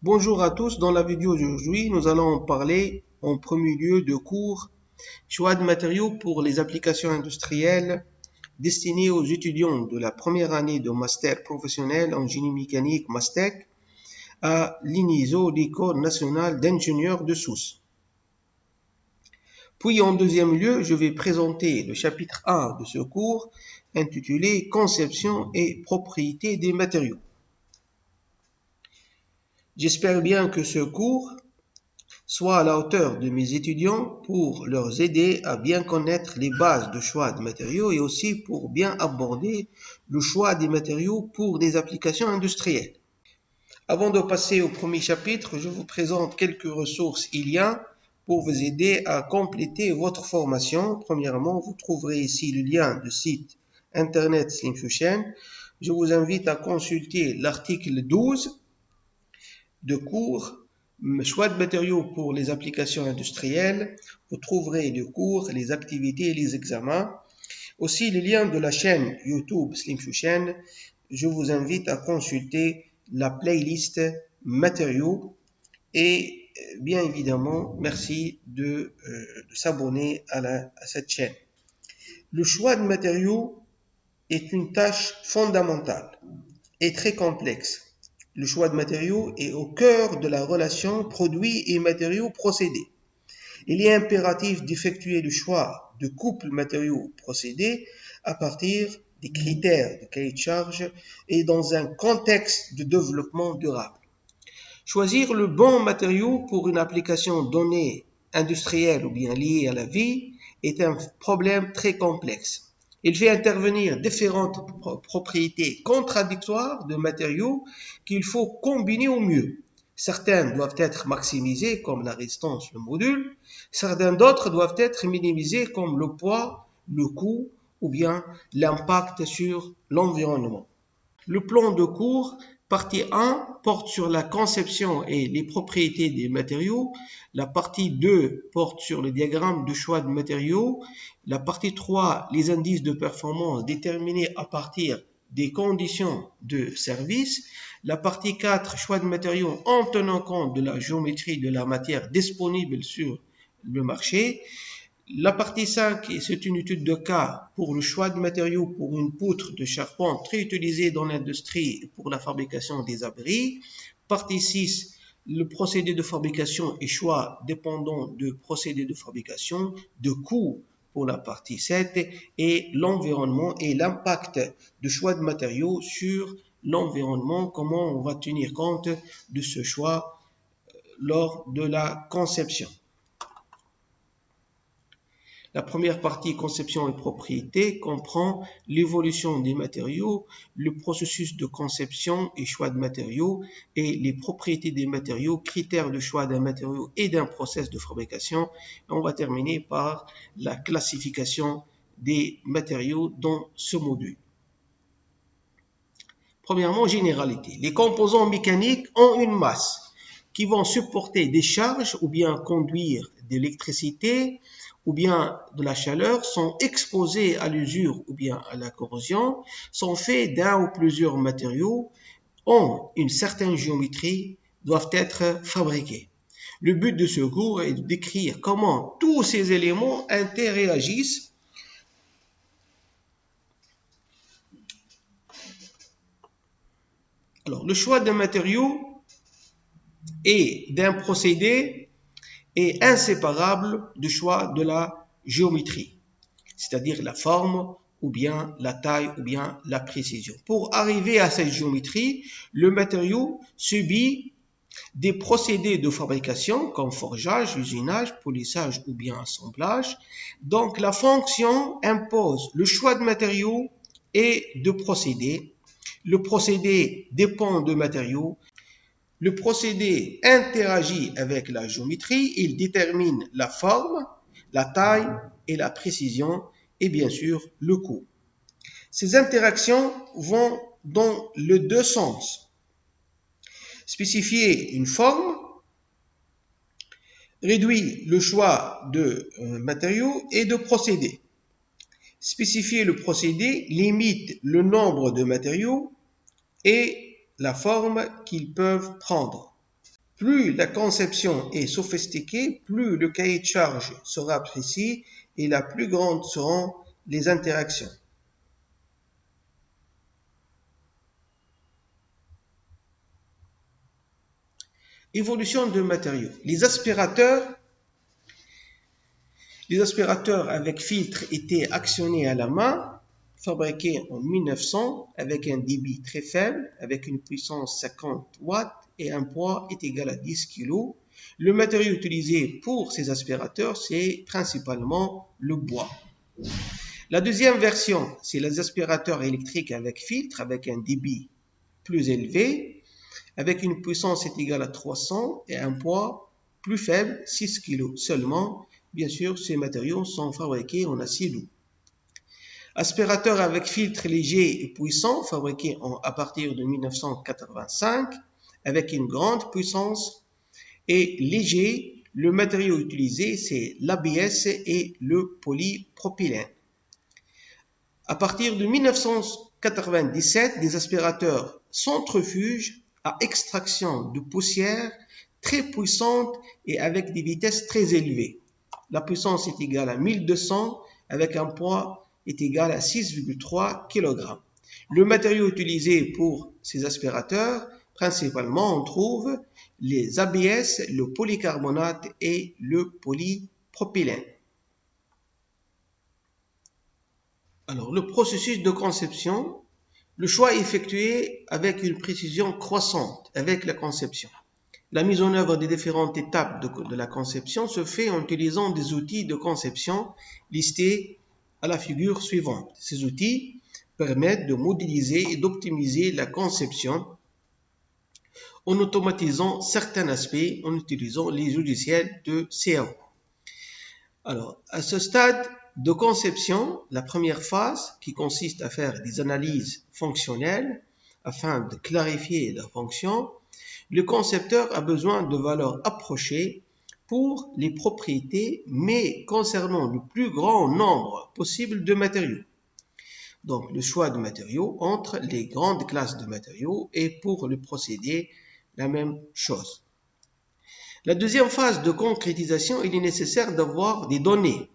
Bonjour à tous, dans la vidéo d'aujourd'hui, nous allons parler en premier lieu de cours choix de matériaux pour les applications industrielles destinés aux étudiants de la première année de master professionnel en génie mécanique MASTEC à l'INISO, l'École nationale d'ingénieurs de Sousse. Puis en deuxième lieu, je vais présenter le chapitre 1 de ce cours intitulé Conception et propriété des matériaux. J'espère bien que ce cours soit à la hauteur de mes étudiants pour leur aider à bien connaître les bases de choix de matériaux et aussi pour bien aborder le choix des matériaux pour des applications industrielles. Avant de passer au premier chapitre, je vous présente quelques ressources liens pour vous aider à compléter votre formation. Premièrement, vous trouverez ici le lien du site internet Slimfuchen. Je vous invite à consulter l'article 12 de cours choix de matériaux pour les applications industrielles. Vous trouverez le cours, les activités et les examens. Aussi le lien de la chaîne YouTube Slimfuchen. Je vous invite à consulter la playlist matériaux et bien évidemment, merci de s'abonner à cette chaîne. Le choix de matériaux est une tâche fondamentale et très complexe. Le choix de matériaux est au cœur de la relation produits et matériaux procédés. Il est impératif d'effectuer le choix de couple matériaux-procédés à partir des critères de cahier de charge et dans un contexte de développement durable. Choisir le bon matériau pour une application donnée industrielle ou bien liée à la vie est un problème très complexe. Il fait intervenir différentes propriétés contradictoires de matériaux qu'il faut combiner au mieux. Certaines doivent être maximisées comme la résistance, le module. Certaines d'autres doivent être minimisées comme le poids, le coût ou bien l'impact sur l'environnement. Le plan de cours, partie 1, porte sur la conception et les propriétés des matériaux. La partie 2 porte sur le diagramme de choix de matériaux. La partie 3, les indices de performance déterminés à partir des conditions de service. La partie 4, choix de matériaux en tenant compte de la géométrie de la matière disponible sur le marché. La partie 5, c'est une étude de cas pour le choix de matériaux pour une poutre de charpente très utilisée dans l'industrie pour la fabrication des abris. Partie 6, le procédé de fabrication et choix dépendant de procédé de fabrication, de coûts pour la partie 7 et l'environnement et l'impact de choix de matériaux sur l'environnement, comment on va tenir compte de ce choix lors de la conception. La première partie, conception et propriété, comprend l'évolution des matériaux, le processus de conception et choix de matériaux et les propriétés des matériaux, critères de choix d'un matériau et d'un process de fabrication. Et on va terminer par la classification des matériaux dans ce module. Premièrement, généralité. Les composants mécaniques ont une masse qui vont supporter des charges ou bien conduire de l'électricité ou bien de la chaleur, sont exposés à l'usure ou bien à la corrosion, sont faits d'un ou plusieurs matériaux, ont une certaine géométrie, doivent être fabriqués. Le but de ce cours est de décrire comment tous ces éléments interagissent Alors, le choix d'un matériau et d'un procédé est inséparable du choix de la géométrie, c'est-à-dire la forme ou bien la taille ou bien la précision. Pour arriver à cette géométrie, le matériau subit des procédés de fabrication comme forgeage, usinage, polissage ou bien assemblage. Donc la fonction impose le choix de matériaux et de procédés. Le procédé dépend de matériaux. Le procédé interagit avec la géométrie, il détermine la forme, la taille et la précision et bien sûr le coût. Ces interactions vont dans les deux sens. Spécifier une forme réduit le choix de matériaux et de procédés. Spécifier le procédé limite le nombre de matériaux et la forme qu'ils peuvent prendre. Plus la conception est sophistiquée, plus le cahier de charge sera précis et la plus grande seront les interactions. Évolution de matériaux. Les aspirateurs avec filtre étaient actionnés à la main, fabriqués en 1900 avec un débit très faible, avec une puissance 50 watts et un poids est égal à 10 kg. Le matériau utilisé pour ces aspirateurs, c'est principalement le bois. La deuxième version, c'est les aspirateurs électriques avec filtre, avec un débit plus élevé, avec une puissance est égale à 300 et un poids plus faible, 6 kg seulement. Bien sûr, ces matériaux sont fabriqués en acier doux. Aspirateur avec filtre léger et puissant, fabriqué à partir de 1985, avec une grande puissance et léger. Le matériau utilisé, c'est l'ABS et le polypropylène. À partir de 1997, des aspirateurs centrifuges à extraction de poussière très puissante et avec des vitesses très élevées. La puissance est égale à 1200 avec un poids est égal à 6,3 kg. Le matériau utilisé pour ces aspirateurs, principalement, on trouve les ABS, le polycarbonate et le polypropylène. Alors, le processus de conception, le choix est effectué avec une précision croissante avec la conception. La mise en œuvre des différentes étapes de la conception se fait en utilisant des outils de conception listés à la figure suivante. Ces outils permettent de modéliser et d'optimiser la conception en automatisant certains aspects en utilisant les logiciels de CAO. Alors, à ce stade de conception, la première phase qui consiste à faire des analyses fonctionnelles afin de clarifier la fonction, le concepteur a besoin de valeurs approchées pour les propriétés, mais concernant le plus grand nombre possible de matériaux. Donc, le choix de matériaux entre les grandes classes de matériaux et pour le procédé, la même chose. La deuxième phase de concrétisation, il est nécessaire d'avoir des données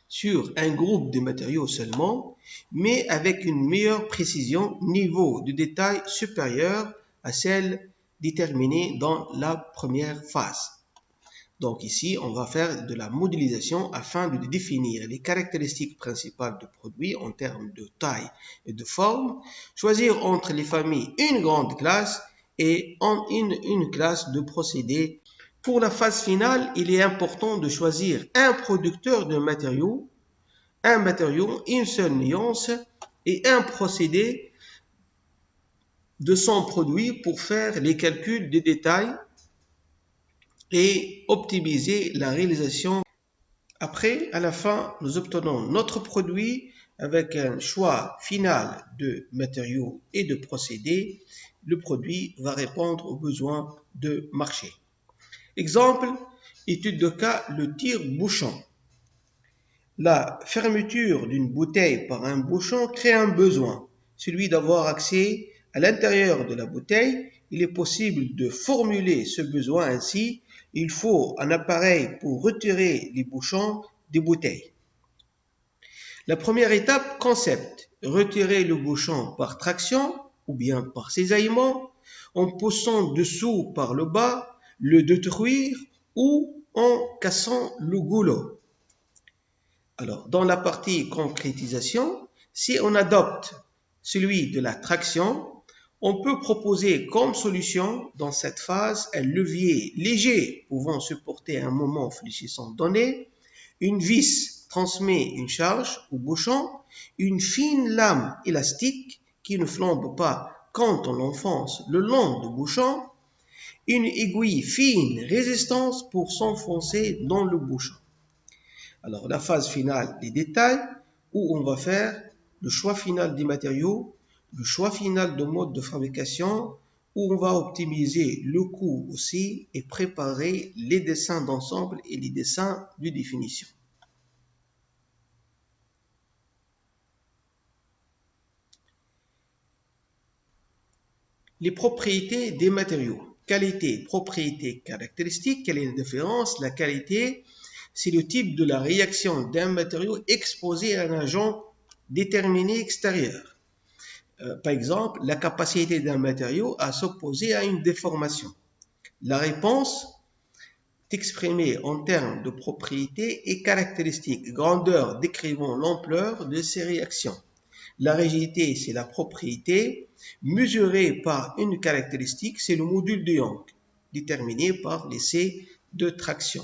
sur un groupe de matériaux seulement, mais avec une meilleure précision, niveau de détail supérieur à celle déterminée dans la première phase. Donc ici, on va faire de la modélisation afin de définir les caractéristiques principales du produit en termes de taille et de forme, choisir entre les familles une grande classe et une classe de procédés. Pour la phase finale, il est important de choisir un producteur de matériaux, un matériau, une seule nuance et un procédé de son produit pour faire les calculs des détails et optimiser la réalisation. Après, à la fin, nous obtenons notre produit avec un choix final de matériaux et de procédés. Le produit va répondre aux besoins de marché. Exemple, étude de cas, le tire-bouchon. La fermeture d'une bouteille par un bouchon crée un besoin, celui d'avoir accès à l'intérieur de la bouteille. Il est possible de formuler ce besoin ainsi. Il faut un appareil pour retirer les bouchons des bouteilles. La première étape, concept. Retirer le bouchon par traction ou bien par cisaillement, en poussant dessous par le bas, le détruire ou en cassant le goulot. Alors, dans la partie concrétisation, si on adopte celui de la traction, on peut proposer comme solution dans cette phase un levier léger pouvant supporter un moment fléchissant donné, une vis transmet une charge au bouchon, une fine lame élastique qui ne flambe pas quand on l'enfonce le long du bouchon, une aiguille fine résistance pour s'enfoncer dans le bouchon. Alors, la phase finale, les détails, où on va faire le choix final des matériaux, le choix final de mode de fabrication, où on va optimiser le coût aussi et préparer les dessins d'ensemble et les dessins de définition. Les propriétés des matériaux. qualité, propriété, caractéristique. Quelle est la différence? La qualité, c'est le type de la réaction d'un matériau exposé à un agent déterminé extérieur. Par exemple, la capacité d'un matériau à s'opposer à une déformation. La réponse est exprimée en termes de propriété et caractéristiques. Grandeur décrivant l'ampleur de ces réactions. La rigidité, c'est la propriété. Mesurée par une caractéristique, c'est le module de Young, déterminé par l'essai de traction.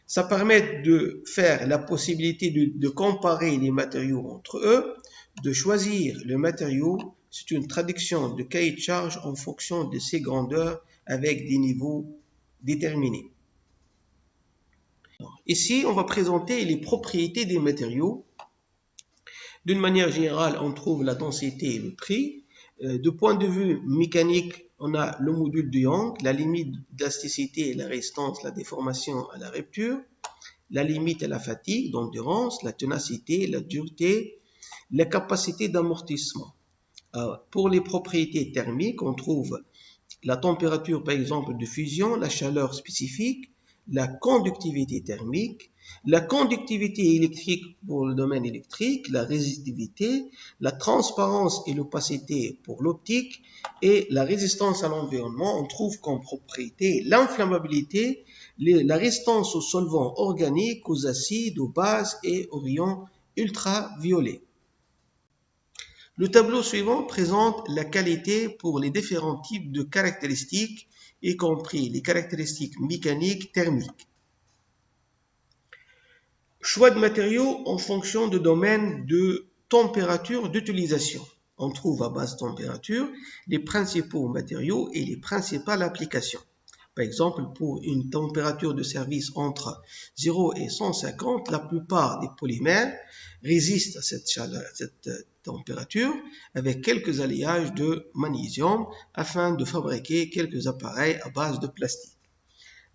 Ça permet de faire la possibilité de comparer les matériaux entre eux, de choisir le matériau. C'est une traduction de cahier de charge en fonction de ses grandeurs avec des niveaux déterminés. Ici, on va présenter les propriétés des matériaux. D'une manière générale, on trouve la densité et le prix. De point de vue mécanique, on a le module de Young, la limite d'élasticité, la résistance, la déformation à la rupture, la limite à la fatigue, d'endurance, la ténacité, la dureté, la capacité d'amortissement. Pour les propriétés thermiques, on trouve la température, par exemple, de fusion, la chaleur spécifique, la conductivité thermique, la conductivité électrique pour le domaine électrique, la résistivité, la transparence et l'opacité pour l'optique et la résistance à l'environnement. On trouve comme propriété l'inflammabilité, la résistance aux solvants organiques, aux acides, aux bases et aux rayons ultraviolets. Le tableau suivant présente la qualité pour les différents types de caractéristiques, y compris les caractéristiques mécaniques thermiques. Choix de matériaux en fonction de domaine de température d'utilisation. On trouve à basse température les principaux matériaux et les principales applications. Par exemple, pour une température de service entre 0 et 150, la plupart des polymères résistent à cette température avec quelques alliages de magnésium afin de fabriquer quelques appareils à base de plastique.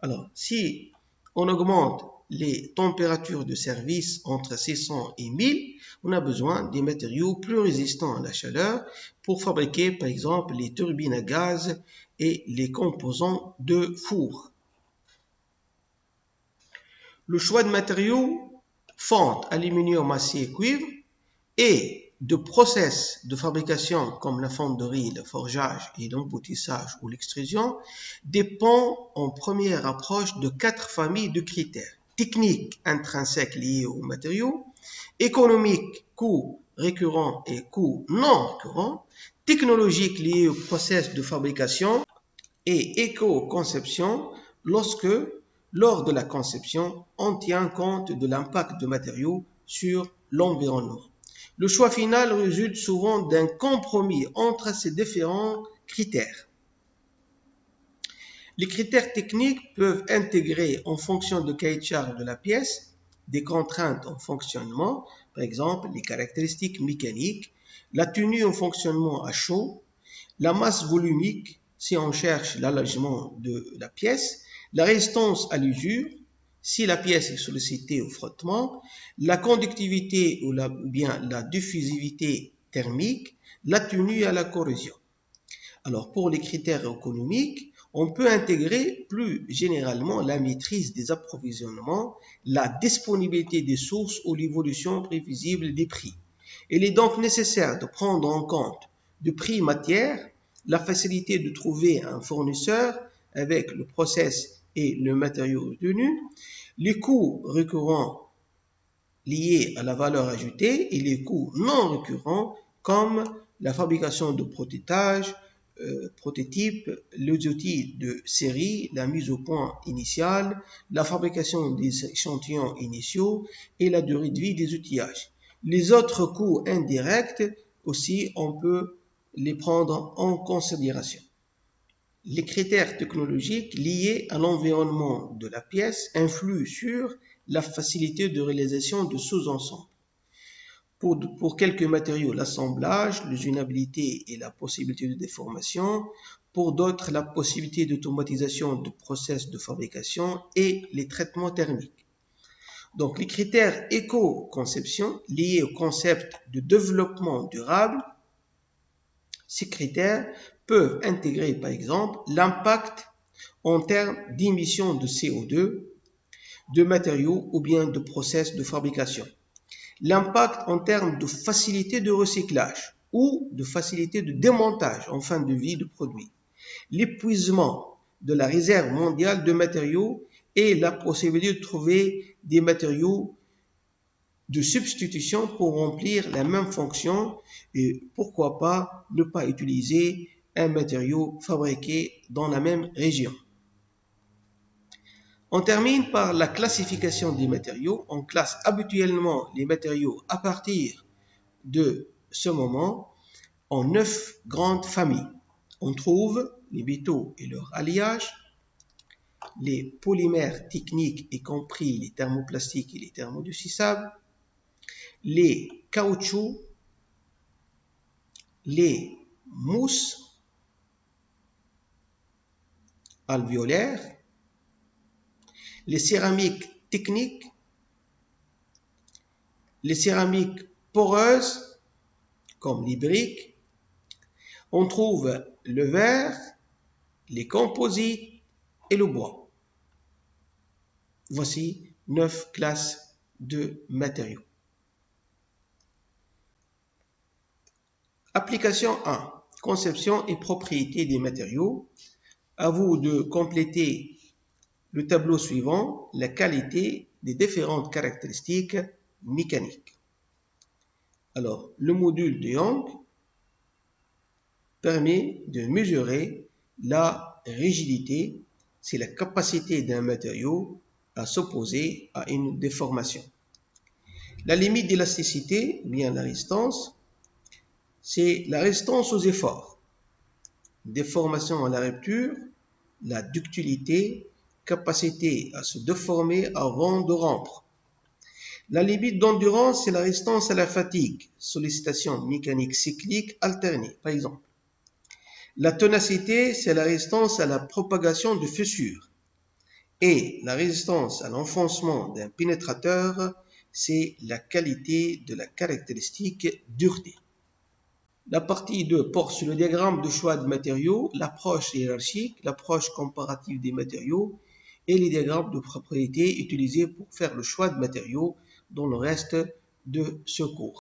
Alors, si on augmente les températures de service entre 600 et 1000, on a besoin des matériaux plus résistants à la chaleur pour fabriquer par exemple les turbines à gaz et les composants de four. Le choix de matériaux, fonte, aluminium, acier, cuivre, et de process de fabrication comme la fonderie, le forgeage et l'emboutissage ou l'extrusion dépend en première approche de 4 familles de critères. Techniques intrinsèques liées aux matériaux, économiques, coûts récurrents et coûts non récurrents, technologiques liées au process de fabrication et éco-conception lors de la conception, on tient compte de l'impact de matériaux sur l'environnement. Le choix final résulte souvent d'un compromis entre ces différents critères. Les critères techniques peuvent intégrer en fonction de cahier de charge de la pièce des contraintes en fonctionnement, par exemple les caractéristiques mécaniques, la tenue en fonctionnement à chaud, la masse volumique si on cherche l'allègement de la pièce, la résistance à l'usure si la pièce est sollicitée au frottement, la conductivité ou bien la diffusivité thermique, la tenue à la corrosion. Alors pour les critères économiques, on peut intégrer plus généralement la maîtrise des approvisionnements, la disponibilité des sources ou l'évolution prévisible des prix. Il est donc nécessaire de prendre en compte le prix matière, la facilité de trouver un fournisseur avec le process et le matériau retenu, les coûts récurrents liés à la valeur ajoutée et les coûts non récurrents comme la fabrication de prototypes, les outils de série, la mise au point initiale, la fabrication des échantillons initiaux et la durée de vie des outillages. Les autres coûts indirects aussi, on peut les prendre en considération. Les critères technologiques liés à l'environnement de la pièce influent sur la facilité de réalisation de sous-ensembles. Pour quelques matériaux, l'assemblage, l'usinabilité et la possibilité de déformation. Pour d'autres, la possibilité d'automatisation de process de fabrication et les traitements thermiques. Donc, les critères éco-conception liés au concept de développement durable, ces critères peuvent intégrer par exemple l'impact en termes d'émissions de CO2, de matériaux ou bien de process de fabrication. L'impact en termes de facilité de recyclage ou de facilité de démontage en fin de vie de produit. L'épuisement de la réserve mondiale de matériaux et la possibilité de trouver des matériaux de substitution pour remplir la même fonction et pourquoi pas ne pas utiliser un matériau fabriqué dans la même région. On termine par la classification des matériaux. On classe habituellement les matériaux à partir de ce moment en 9 grandes familles. On trouve les métaux et leur alliage, les polymères techniques y compris les thermoplastiques et les thermodécissables, les caoutchoucs, les mousses alvéolaires, les céramiques techniques, les céramiques poreuses comme les briques. On trouve le verre, les composites et le bois. Voici 9 classes de matériaux. Application 1. Conception et propriété des matériaux. À vous de compléter le tableau suivant, la qualité des différentes caractéristiques mécaniques. Alors, le module de Young permet de mesurer la rigidité, c'est la capacité d'un matériau à s'opposer à une déformation. La limite d'élasticité, bien la résistance, c'est la résistance aux efforts, déformation à la rupture, la ductilité, capacité à se déformer avant de rompre. La limite d'endurance, c'est la résistance à la fatigue, sollicitation mécanique cyclique alternée, par exemple. La ténacité, c'est la résistance à la propagation de fissures. Et la résistance à l'enfoncement d'un pénétrateur, c'est la qualité de la caractéristique dureté. La partie 2 porte sur le diagramme de choix de matériaux, l'approche hiérarchique, l'approche comparative des matériaux et les diagrammes de propriétés utilisés pour faire le choix de matériaux dans le reste de ce cours.